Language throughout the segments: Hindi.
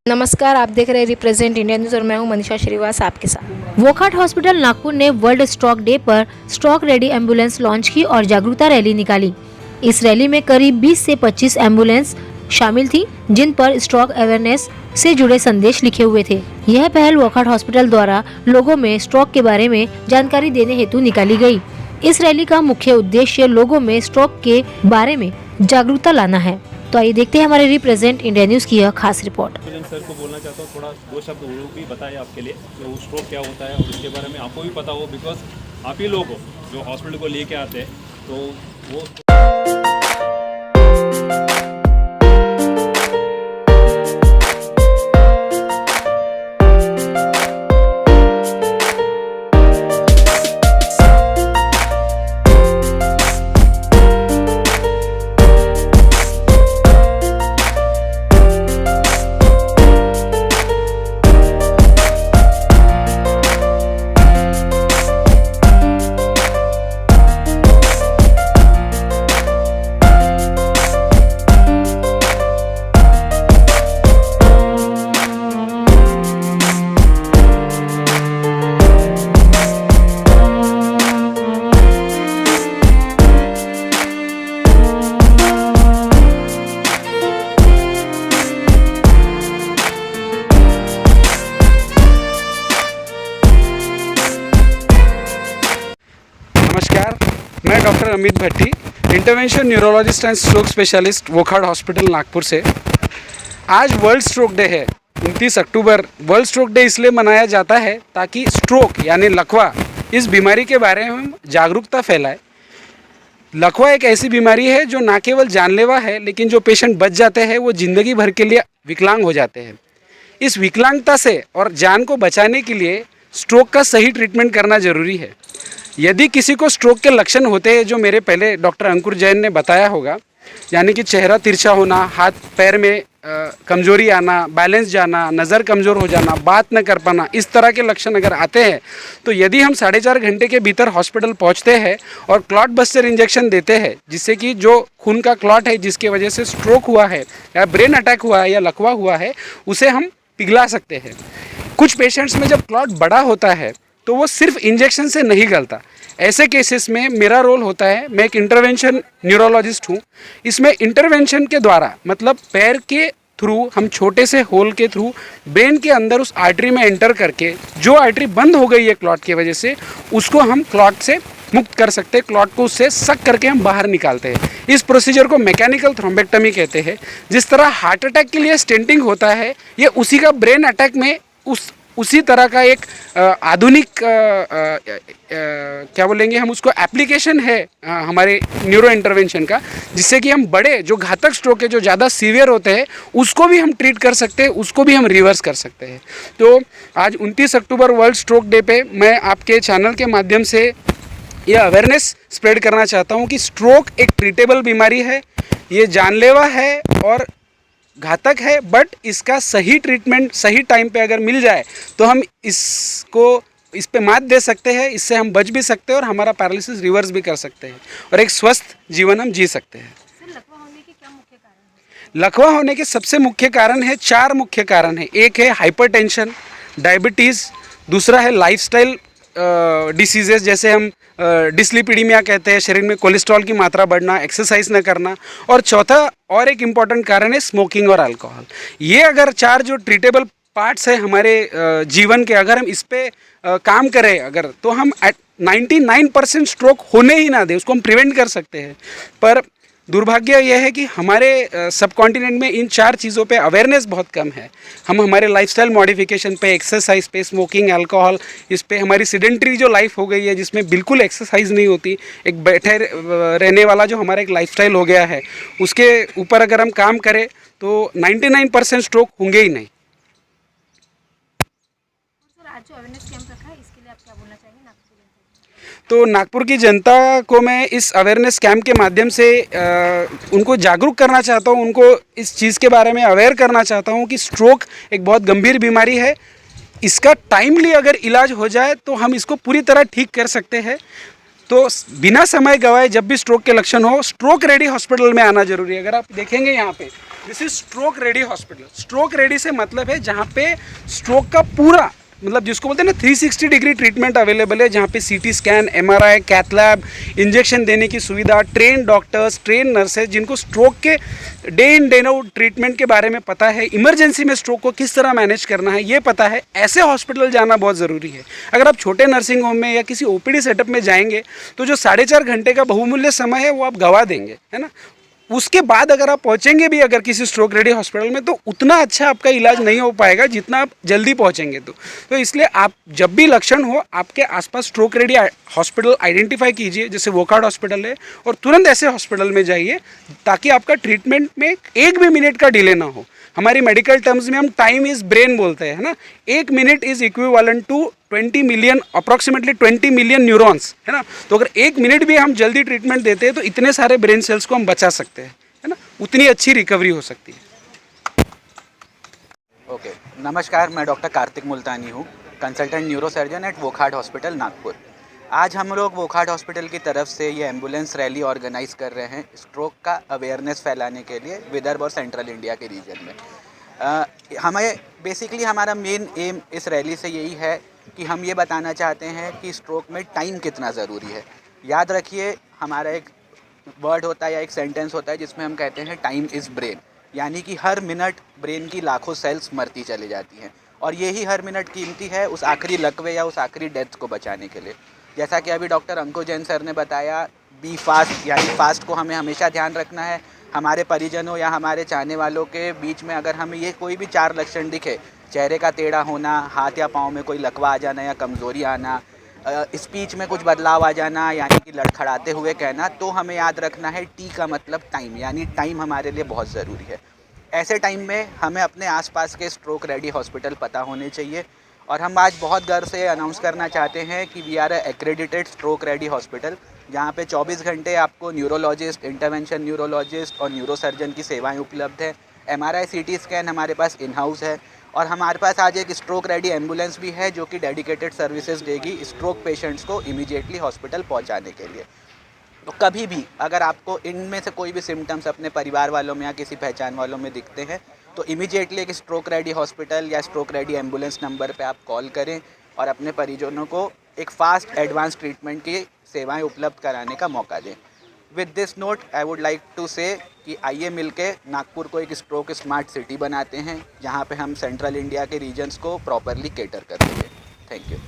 नमस्कार, आप देख रहे हैं रिप्रेजेंट इंडिया न्यूज़ और मैं हूं मनीषा श्रीवास आपके साथ। वोकहार्ट हॉस्पिटल नागपुर ने वर्ल्ड स्ट्रोक डे पर स्ट्रोक रेडी एम्बुलेंस लॉन्च की और जागरूकता रैली निकाली। इस रैली में करीब 20 से 25 एम्बुलेंस शामिल थी, जिन पर स्ट्रोक अवेयरनेस से जुड़े संदेश लिखे हुए थे। यह पहल वोकहार्ट हॉस्पिटल द्वारा लोगों में स्ट्रोक के बारे में जानकारी देने हेतु निकाली गई। इस रैली का मुख्य उद्देश्य लोगों में स्ट्रोक के बारे में जागरूकता लाना है। तो आइए देखते हैं हमारे रिप्रेजेंट इंडिया न्यूज़ की यह खास रिपोर्ट। सर को बोलना चाहता हूँ, थोड़ा दो शब्द वो भी बताए आपके लिए कि वो स्ट्रोक क्या होता है और उसके बारे में आपको भी पता हो, बिकॉज आप ही लोग हो जो हॉस्पिटल को लेके आते हैं, तो वो नमस्कार, मैं doctor Amit Bhatti, intervention neurologist and stroke specialist Wockhardt hospital Nagpur से। आज वर्ल्ड स्ट्रोक डे है। 29 अक्टूबर वर्ल्ड स्ट्रोक डे इसलिए मनाया जाता है ताकि स्ट्रोक यानी लकवा, इस बीमारी के बारे में हम जागरूकता फैलाए। लकवा एक ऐसी बीमारी है जो ना केवल जानलेवा है, लेकिन जो पेशेंट बच जाते हैं वो ज़िंदगी भर के लिए विकलांग हो जाते हैं। इस विकलांगता से और जान को बचाने के लिए स्ट्रोक का सही ट्रीटमेंट करना ज़रूरी है। यदि किसी को स्ट्रोक के लक्षण होते हैं जो मेरे पहले डॉक्टर अंकुर जैन ने बताया होगा, यानी कि चेहरा तिरछा होना, हाथ पैर में कमजोरी आना, बैलेंस जाना, नज़र कमज़ोर हो जाना, बात न कर पाना, इस तरह के लक्षण अगर आते हैं तो यदि हम 4.5 घंटे के भीतर हॉस्पिटल पहुंचते हैं और क्लॉट बस्टर इंजेक्शन देते हैं, जिससे कि जो खून का क्लॉट है जिसकी वजह से स्ट्रोक हुआ है या ब्रेन अटैक हुआ है या लकवा हुआ है, उसे हम पिघला सकते हैं। कुछ पेशेंट्स में जब क्लॉट बड़ा होता है तो वो सिर्फ इंजेक्शन से नहीं गलता। ऐसे केसेस में मेरा रोल होता है, मैं एक इंटरवेंशन न्यूरोलॉजिस्ट हूँ। इसमें इंटरवेंशन के द्वारा मतलब पैर के थ्रू, हम छोटे से होल के थ्रू ब्रेन के अंदर उस आर्टरी में एंटर करके जो आर्टरी बंद हो गई है क्लॉट की वजह से, उसको हम क्लॉट से मुक्त कर सकते हैं। क्लॉट को उससे सक करके हम बाहर निकालते हैं। इस प्रोसीजर को मैकेनिकल थ्रोम्बेक्टमी कहते हैं। जिस तरह हार्ट अटैक के लिए स्टेंटिंग होता है, ये उसी का ब्रेन अटैक में उसी तरह का एक आधुनिक क्या बोलेंगे हम उसको, एप्लीकेशन है हमारे न्यूरो इंटरवेंशन का, जिससे कि हम बड़े जो घातक स्ट्रोक है, जो ज़्यादा सीवियर होते हैं, उसको भी हम ट्रीट कर सकते हैं, उसको भी हम रिवर्स कर सकते हैं। तो आज 29 अक्टूबर वर्ल्ड स्ट्रोक डे पे मैं आपके चैनल के माध्यम से यह अवेयरनेस स्प्रेड करना चाहता हूँ कि स्ट्रोक एक ट्रीटेबल बीमारी है, ये जानलेवा है और घातक है, बट इसका सही ट्रीटमेंट सही टाइम पे अगर मिल जाए तो हम इस पे मात दे सकते हैं, इससे हम बच भी सकते हैं और हमारा पैरालिसिस रिवर्स भी कर सकते हैं और एक स्वस्थ जीवन हम जी सकते हैं। लकवा होने के क्या मुख्य कारण है? लकवा होने के सबसे मुख्य कारण है, 4 मुख्य कारण है। एक है हाइपरटेंशन, डायबिटीज़, दूसरा है लाइफस्टाइल डिसीजेस, जैसे हम डिस्लिपिडीमिया कहते हैं, शरीर में कोलेस्ट्रॉल की मात्रा बढ़ना, एक्सरसाइज न करना, और चौथा और एक इम्पॉर्टेंट कारण है स्मोकिंग और अल्कोहल। ये अगर 4 जो ट्रीटेबल पार्ट्स है हमारे जीवन के, अगर हम इस पे काम करें अगर, तो हम 99% स्ट्रोक होने ही ना दें, उसको हम प्रिवेंट कर सकते हैं। पर दुर्भाग्य यह है कि हमारे सब कॉन्टिनेंट में इन 4 चीज़ों पे अवेयरनेस बहुत कम है। हम हमारे लाइफस्टाइल मॉडिफिकेशन पे, एक्सरसाइज पे, स्मोकिंग, अल्कोहल, इस पे, हमारी सीडेंटरी जो लाइफ हो गई है जिसमें बिल्कुल एक्सरसाइज नहीं होती, एक बैठे रहने वाला जो हमारा एक लाइफस्टाइल हो गया है, उसके ऊपर अगर हम काम करें तो 99% स्ट्रोक होंगे ही नहीं। सर, आज जो अवेयरनेस कैंप रखा है, इसके लिए आप क्या बोलना चाहेंगे नागपुर जनता को? तो नागपुर की जनता को मैं इस अवेयरनेस कैंप के माध्यम से उनको जागरूक करना चाहता हूँ, उनको इस चीज़ के बारे में अवेयर करना चाहता हूँ कि स्ट्रोक एक बहुत गंभीर बीमारी है। इसका टाइमली अगर इलाज हो जाए तो हम इसको पूरी तरह ठीक कर सकते हैं। तो बिना समय गवाए जब भी स्ट्रोक के लक्षण हो, स्ट्रोक रेडी हॉस्पिटल में आना जरूरी है। अगर आप देखेंगे यहाँ पे this is stroke ready hospital. Stroke ready से मतलब है जहाँ पे स्ट्रोक का पूरा मतलब जिसको बोलते हैं ना 360 डिग्री ट्रीटमेंट अवेलेबल है, जहाँ पे CT scan, MRI, cath lab, injection देने की सुविधा, ट्रेन डॉक्टर्स, ट्रेन नर्सेज जिनको स्ट्रोक के day in day out treatment के बारे में पता है, इमरजेंसी में स्ट्रोक को किस तरह मैनेज करना है ये पता है, ऐसे हॉस्पिटल जाना बहुत ज़रूरी है। अगर आप छोटे नर्सिंग होम में या किसी ओपीडी सेटअप में जाएंगे तो जो 4.5 घंटे का बहुमूल्य समय है वो आप गवा देंगे, है ना। उसके बाद अगर आप पहुंचेंगे भी अगर किसी स्ट्रोक रेडी हॉस्पिटल में तो उतना अच्छा आपका इलाज नहीं हो पाएगा जितना आप जल्दी पहुंचेंगे। तो इसलिए आप जब भी लक्षण हो आपके आसपास स्ट्रोक रेडी हॉस्पिटल आइडेंटिफाई कीजिए, जैसे वोकार्ड हॉस्पिटल है, और तुरंत ऐसे हॉस्पिटल में जाइए ताकि आपका ट्रीटमेंट में एक भी मिनट का डिले ना हो। हमारी मेडिकल टर्म्स में हम टाइम इज़ ब्रेन बोलते हैं, है ना। 1 minute is equivalent to 20 million, approximately 20 million neurons, है ना। तो अगर 1 मिनट भी हम जल्दी ट्रीटमेंट देते हैं तो इतने सारे ब्रेन सेल्स को हम बचा सकते हैं, है ना, उतनी अच्छी रिकवरी हो सकती है। ओके, नमस्कार, मैं डॉक्टर कार्तिक मुल्तानी हूँ, consultant neurosurgeon at Wockhardt hospital Nagpur. आज हम लोग वोखाड हॉस्पिटल की तरफ से ये एम्बुलेंस रैली ऑर्गेनाइज कर रहे हैं स्ट्रोक का अवेयरनेस फैलाने के लिए विदर्भ और सेंट्रल इंडिया के रीजन में। हमें बेसिकली हमारा मेन एम इस रैली से यही है कि हम ये बताना चाहते हैं कि स्ट्रोक में टाइम कितना ज़रूरी है। याद रखिए, हमारा एक वर्ड होता है या एक सेंटेंस होता है जिसमें हम कहते हैं टाइम इज़ ब्रेन, यानी कि हर मिनट ब्रेन की लाखों सेल्स मरती चली जाती हैं और यही हर मिनट कीमती है उस आखिरी लकवे या उस आखिरी डेथ को बचाने के लिए। जैसा कि अभी डॉक्टर अंकुर जैन सर ने बताया, बी फास्ट, यानी फास्ट को हमें हमेशा ध्यान रखना है। हमारे परिजनों या हमारे चाहने वालों के बीच में अगर हमें ये कोई भी 4 लक्षण दिखे, चेहरे का टेढ़ा होना, हाथ या पाँव में कोई लकवा आ जाना या कमज़ोरी आना, स्पीच में कुछ बदलाव आ जाना यानी कि लड़खड़ाते हुए कहना, तो हमें याद रखना है टी का मतलब टाइम, यानी टाइम हमारे लिए बहुत ज़रूरी है। ऐसे टाइम में हमें अपने आसपास के स्ट्रोक रेडी हॉस्पिटल पता होने चाहिए और हम आज बहुत गर्व से अनाउंस करना चाहते हैं कि we are accredited stroke ready hospital, जहाँ पे 24 घंटे आपको न्यूरोलॉजिस्ट, इंटरवेंशन न्यूरोलॉजिस्ट और न्यूरोसर्जन की सेवाएं उपलब्ध है। एमआरआई, सीटी स्कैन हमारे पास इन हाउस है और हमारे पास आज एक स्ट्रोक रेडी एम्बुलेंस भी है जो कि डेडिकेटेड सर्विसेज देगी स्ट्रोक पेशेंट्स को इमीडिएटली हॉस्पिटल पहुँचाने के लिए। तो कभी भी अगर आपको इनमें से कोई भी सिम्टम्स अपने परिवार वालों में या किसी पहचान वालों में दिखते हैं तो इमीडिएटली एक स्ट्रोक रेडी हॉस्पिटल या स्ट्रोक रेडी एम्बुलेंस नंबर पे आप कॉल करें और अपने परिजनों को एक फास्ट एडवांस ट्रीटमेंट की सेवाएं उपलब्ध कराने का मौका दें। With this note I would like to say कि आइए मिलके नागपुर को एक स्ट्रोक स्मार्ट सिटी बनाते हैं जहाँ पे हम सेंट्रल इंडिया के रीजन्स को प्रॉपरली केटर करेंगे। Thank you.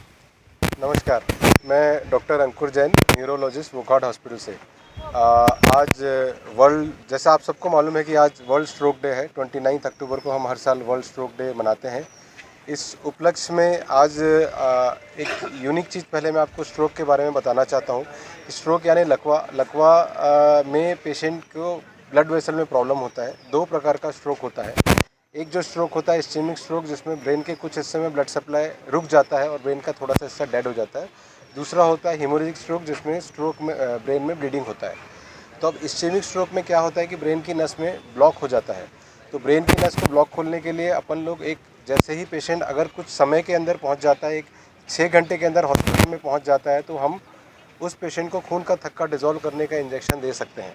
नमस्कार, मैं डॉक्टर अंकुर जैन, न्यूरोलॉजिस्ट वोखाड हॉस्पिटल से। आज वर्ल्ड, जैसा आप सबको मालूम है कि आज वर्ल्ड स्ट्रोक डे है। 29 अक्टूबर को हम हर साल वर्ल्ड स्ट्रोक डे मनाते हैं। इस उपलक्ष्य में आज एक यूनिक चीज़ पहले मैं आपको स्ट्रोक के बारे में बताना चाहता हूँ। स्ट्रोक यानी लकवा में पेशेंट को ब्लड वेसल में प्रॉब्लम होता है। 2 प्रकार का स्ट्रोक होता है। एक जो स्ट्रोक होता है इस्चेमिक स्ट्रोक, जिसमें ब्रेन के कुछ हिस्से में ब्लड सप्लाई रुक जाता है और ब्रेन का थोड़ा सा हिस्सा डेड हो जाता है। दूसरा होता है हेमोरेजिक स्ट्रोक, जिसमें स्ट्रोक में ब्रेन में ब्लीडिंग होता है। तो अब इस्चेमिक स्ट्रोक में क्या होता है कि ब्रेन की नस में ब्लॉक हो जाता है। तो ब्रेन की नस को ब्लॉक खोलने के लिए अपन लोग एक, जैसे ही पेशेंट अगर कुछ समय के अंदर पहुंच जाता है, एक 6 घंटे के अंदर हॉस्पिटल में पहुंच जाता है, तो हम उस पेशेंट को खून का थक्का डिज़ोल्व करने का इंजेक्शन दे सकते हैं।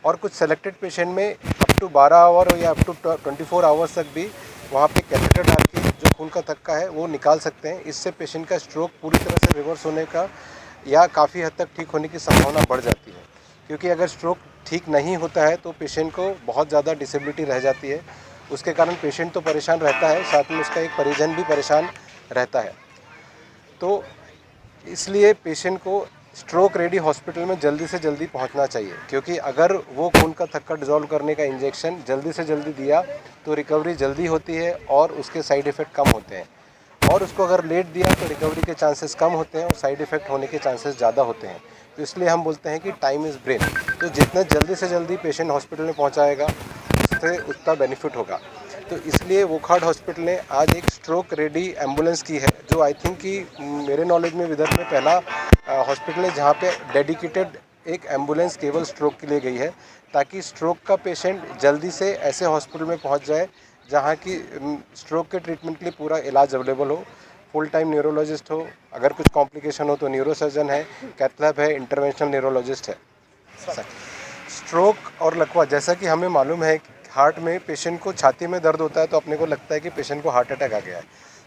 और कुछ सेलेक्टेड पेशेंट में अप टू 12 आवर या अप टू 24 आवर्स तक भी वहाँ पे कैथेटर डाल के जो खून का थक्का है वो निकाल सकते हैं। इससे पेशेंट का स्ट्रोक पूरी तरह से रिवर्स होने का या काफ़ी हद तक ठीक होने की संभावना बढ़ जाती है। क्योंकि अगर स्ट्रोक ठीक नहीं होता है तो पेशेंट को बहुत ज़्यादा डिसेबिलिटी रह जाती है। उसके कारण पेशेंट तो परेशान रहता है, साथ में उसका एक परिजन भी परेशान रहता है। तो इसलिए पेशेंट को स्ट्रोक रेडी हॉस्पिटल में जल्दी से जल्दी पहुंचना चाहिए, क्योंकि अगर वो खून का थक्का डिज़ोल्व करने का इंजेक्शन जल्दी से जल्दी दिया तो रिकवरी जल्दी होती है और उसके साइड इफ़ेक्ट कम होते हैं। और उसको अगर लेट दिया तो रिकवरी के चांसेस कम होते हैं और साइड इफ़ेक्ट होने के चांसेस ज़्यादा होते हैं। तो इसलिए हम बोलते हैं कि टाइम इज़ ब्रेन। तो जितना जल्दी से जल्दी पेशेंट हॉस्पिटल में पहुँचाएगा उससे उतना बेनिफिट होगा। तो इसलिए वोखाड हॉस्पिटल ने आज एक स्ट्रोक रेडी एम्बुलेंस की है, जो आई थिंक कि मेरे नॉलेज में विदर्भ में पहला हॉस्पिटल है जहाँ पे डेडिकेटेड एक एम्बुलेंस केवल स्ट्रोक के लिए गई है, ताकि स्ट्रोक का पेशेंट जल्दी से ऐसे हॉस्पिटल में पहुँच जाए जहाँ की स्ट्रोक के ट्रीटमेंट के लिए पूरा इलाज अवेलेबल हो। फुल टाइम न्यूरोलॉजिस्ट हो, अगर कुछ कॉम्प्लिकेशन हो तो न्यूरोसर्जन है, कैथ लैब है, इंटरवेंशनल न्यूरोलॉजिस्ट है। स्ट्रोक और लकवा, जैसा कि हमें मालूम है हार्ट में पेशेंट को छाती में दर्द होता है तो अपने को लगता है कि पेशेंट को हार्ट अटैक आ गया है।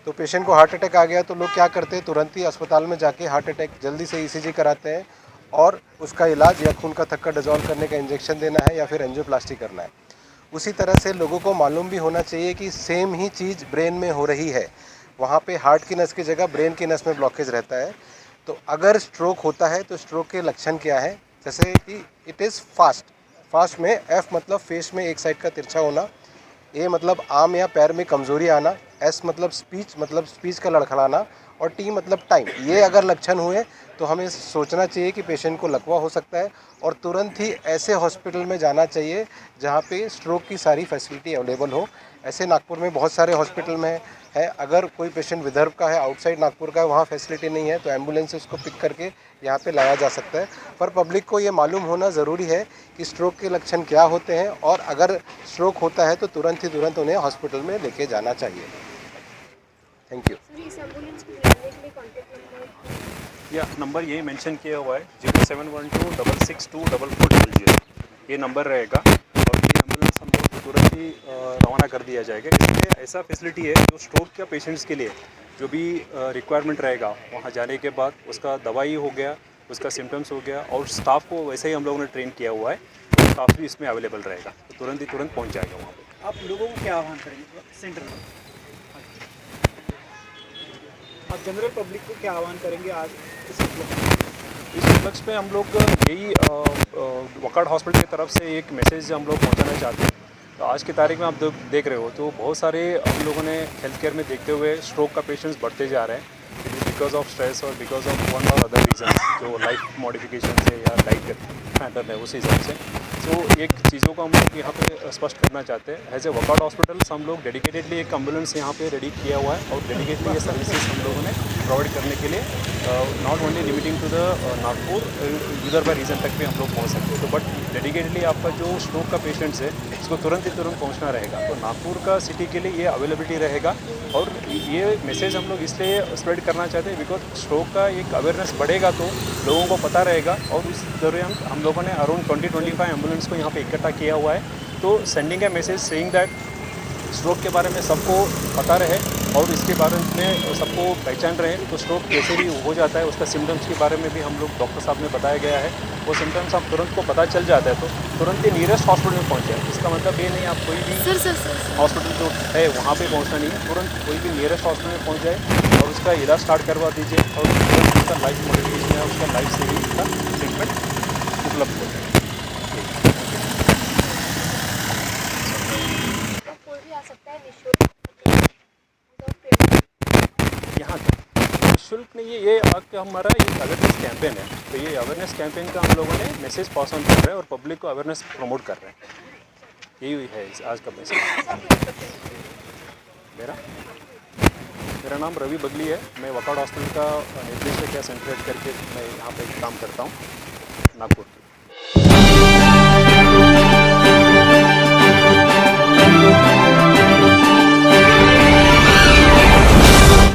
तो पेशेंट को हार्ट अटैक आ गया तो लोग क्या करते हैं, तुरंत ही अस्पताल में जाके हार्ट अटैक जल्दी से ईसीजी कराते हैं और उसका इलाज या खून का थक्का डिजॉल्व करने का इंजेक्शन देना है या फिर एंजियोप्लास्टी करना है। उसी तरह से लोगों को मालूम भी होना चाहिए कि सेम ही चीज़ ब्रेन में हो रही है। वहाँ पे हार्ट की नस की जगह ब्रेन की नस में ब्लॉकेज रहता है। तो अगर स्ट्रोक होता है तो स्ट्रोक के लक्षण क्या है, जैसे कि इट इज़ फास्ट में एफ मतलब फेस में एक साइड का तिरछा होना, ए मतलब आर्म या पैर में कमज़ोरी आना, एस मतलब स्पीच का लड़खड़ाना और टी मतलब टाइम। ये अगर लक्षण हुए तो हमें सोचना चाहिए कि पेशेंट को लकवा हो सकता है और तुरंत ही ऐसे हॉस्पिटल में जाना चाहिए जहाँ पे स्ट्रोक की सारी फैसिलिटी अवेलेबल हो। ऐसे नागपुर में बहुत सारे हॉस्पिटल में है। अगर कोई पेशेंट विदर्भ का है, आउटसाइड नागपुर का है, वहाँ फैसिलिटी नहीं है तो एम्बुलेंस से उसको पिक करके यहाँ पे लाया जा सकता है। पर पब्लिक को ये मालूम होना ज़रूरी है कि स्ट्रोक के लक्षण क्या होते हैं और अगर स्ट्रोक होता है तो तुरंत उन्हें हॉस्पिटल में लेके जाना चाहिए। Thank you. या नंबर यही मेंशन किया हुआ है 0712662440। ये नंबर रहेगा और ये एम्बुलेंस हम लोग तुरंत ही रवाना कर दिया जाएगा। इसलिए ऐसा फैसिलिटी है जो स्ट्रोक के पेशेंट्स के लिए जो भी रिक्वायरमेंट रहेगा वहाँ जाने के बाद उसका दवाई हो गया, उसका सिम्टम्स हो गया और स्टाफ को वैसे ही हम लोगों ने ट्रेन किया हुआ है, तो स्टाफ भी इसमें अवेलेबल रहेगा, तो तुरंत पहुँच जाएगा वहाँ पर। आप लोगों को क्या आह्वान करेंगे सेंटर में? आप जनरल पब्लिक को क्या आह्वान करेंगे आज इस उपलक्ष्य पे हम लोग यही वोकहार्ट हॉस्पिटल की तरफ से एक मैसेज हम लोग पहुंचाना चाहते हैं। तो आज की तारीख में आप देख रहे हो तो बहुत सारे हम लोगों ने हेल्थ केयर में देखते हुए स्ट्रोक का पेशेंट्स बढ़ते जा रहे हैं। It is because of stress और बिकॉज ऑफ वन और अदर रीजन, जो लाइफ मॉडिफिकेशन से या डाइट पैटर्न है उस हिसाब से। तो एक चीज़ों को हम लोग यहाँ पे स्पष्ट करना चाहते हैं। एज ए वोकहार्ट हॉस्पिटल्स हम लोग डेडिकेटेडली एक एम्बुलेंस यहाँ पे रेडी किया हुआ है और डेडिकेटली ये सर्विसेज हम लोगों ने प्रोवाइड करने के लिए not only limiting to the Nagpur, Vidarbha region तक भी हम लोग पहुँच सकते हैं। तो बट डेडिकेटली आपका जो स्ट्रोक का पेशेंट्स है इसको तुरंत पहुँचना रहेगा। तो नागपुर का सिटी के लिए ये अवेलेबिलिटी रहेगा और ये मैसेज हम लोग इसलिए स्प्रेड करना चाहते हैं बिकॉज स्ट्रोक का एक अवेयरनेस बढ़ेगा तो लोगों को पता रहेगा। और इस दौरान हम लोगों ने अराउंड 20-25 एम्बुलेंस को यहाँ पे इकट्ठा किया हुआ है। तो sending A message saying that stroke के बारे में सबको पता रहे और इसके बारे में सबको पहचान रहे। तो स्ट्रोक कैसे भी हो जाता है उसका सिम्टम्स के बारे में भी हम लोग डॉक्टर साहब ने बताया गया है। वो सिम्टम्स आप तुरंत को पता चल जाता है तो तुरंत ही नियरेस्ट हॉस्पिटल में पहुँच जाए। इसका मतलब ये नहीं आप कोई भी हॉस्पिटल जो है वहाँ पे पहुँचना नहीं है, तुरंत कोई भी नियरेस्ट हॉस्पिटल में पहुँच जाए और उसका इलाज स्टार्ट करवा दीजिए और उसका लाइफ मॉडिफिकेशन है, उसका लाइफ सेविंग का ट्रीटमेंट उपलब्ध हो जाए। यहाँ निःशुल्क नहीं है, ये हमारा एक अवेयरनेस कैंपेन है। तो ये अवेयरनेस कैंपेन का हम लोगों ने मैसेज पास ऑन कर रहे हैं और पब्लिक को अवेयरनेस प्रमोट कर रहे हैं। यही है आज का मैसेज। मेरा नाम रवि बगली है। मैं वोकहार्ट हॉस्पिटल का निर्देशक या सेंट्रेट करके मैं यहाँ पे काम करता हूँ नागपुर।